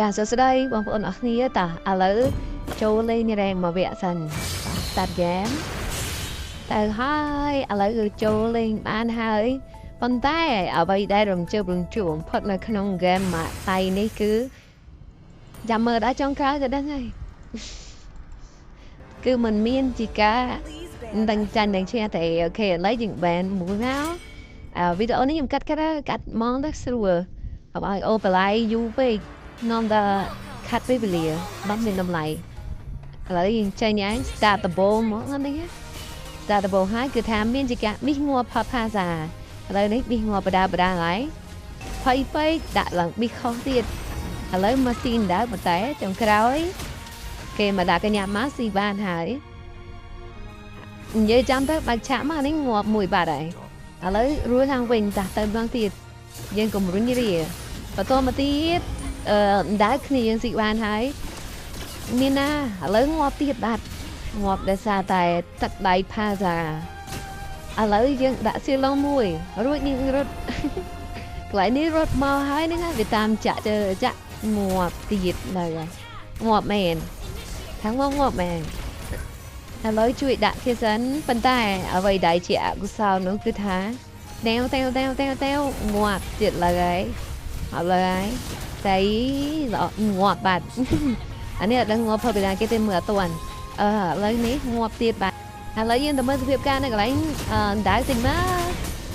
ចាសួស្តីបងប្អូនអរគ្នាតើឥឡូវចូលលេងរ៉េងមកវគ្គសិន Start game ទៅហើយឥឡូវគឺចូលលេងបានហើយប៉ុន្តែអ្វីដែលរំជើបរំជួលបំផុតនៅក្នុង game មកតៃនេះគឺចាំមើលដល់ចុងក្រោយទៅដឹងហើយគឺมันមានជាការដឹងចាញ់នឹងឈ្នះតែអូខេឥឡូវយើងបានមួយមកវីដេអូនេះខ្ញុំកាត់ម៉ងទៅស្រួលឲ្យអូបឡាយយូរពេកនាំដល់ខាត់ពេលវេលាដល់មានតម្លៃឥឡូវយើងចេញហើយ start ដំបូងមកហ្នឹង start ដំបូងហើយគឺថាមានជាកាមីងัวផាផាសាឥឡូវនេះមីងัวបដាហើយផៃពេកដាក់ឡើងមីខុសទៀតឥឡូវម៉ាស៊ីនដើរប៉ុន្តែចុងក្រោយគេមកដាក់កញ្ញាមកស៊ីបានហើយនិយាយចាំទៅបាច់ឆាក់មកនេះងាប់មួយបាត់ហើយឥឡូវរួចខាងវិញតាទៅម្ដងទៀតយើងកុំរុញរាបន្តមកទៀតដើរគ្នាយើងស៊ីបានហើយមានណាឥឡូវងាប់ទៀតបាត់ងាប់ដោយសារតែទឹកដៃផាសាឥឡូវយើងដាក់សៀឡុងមួយរួចនេះរត់កន្លែងនេះរត់មកហើយហ្នឹងវាតាមចាក់ងាប់ទៀតនៅងាប់មែនខាងងាប់មែនឥឡូវជួយដាក់គេសិនប៉ុន្តែអ្វីដែលជាអកុសលនោះគឺថាតែវងាប់ទៀតឡើយហើយតែងាប់បាត់អានេះអត់ដឹងងាប់ផលពីណាគេទេមើលអត់ទាន់ឥឡូវនេះងាប់ទៀតបាត់ឥឡូវយើងទៅមើលសភាពការនៅកន្លែងដៅតិចមក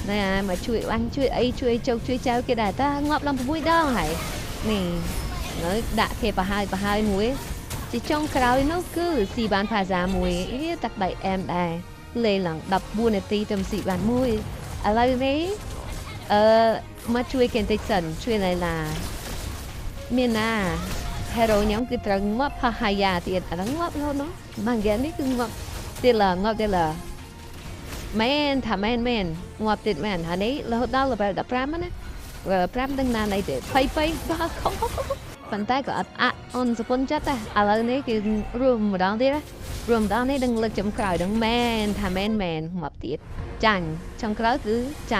ណែមកជួយបាញ់ជួយអីជួយជោគជួយចៅគេដែរតាងាប់ដល់6ដងហើយនេះហើយដាក់គេប្រហើយមួយជាចុងក្រោយនោះគឺស៊ីបានផាសាមួយតាក់ដៃអែមដែរលេងឡើង14នាទីទៅស៊ីបានមួយឥឡូវនេះមកជួយគេបន្តិចសិនជួយឡៃឡាមានណា hero ខ្ញុំគឺត្រូវងាប់ផាហាយ៉ាទៀតអាងាប់នោះបងហ្គេមនេះគឺងាប់ទៀតឡើងាប់ទៀតឡើមែនថាមែនងាប់ទៀតមែនហើយនេះរហូតដល់ level 15ណា5ដឹងណាណៃទេភ័យបាខុសប៉ុន្តែក៏អត់អូនសពុនចិត្តដែរឥឡូវនេះគឺរួមម្ដងទៀតរួមម្ដងនេះដឹងលើកចំក្រោយដឹងមែនថាមែនងាប់ទៀតចាញ់ចុងក្រោយគឺចាញ់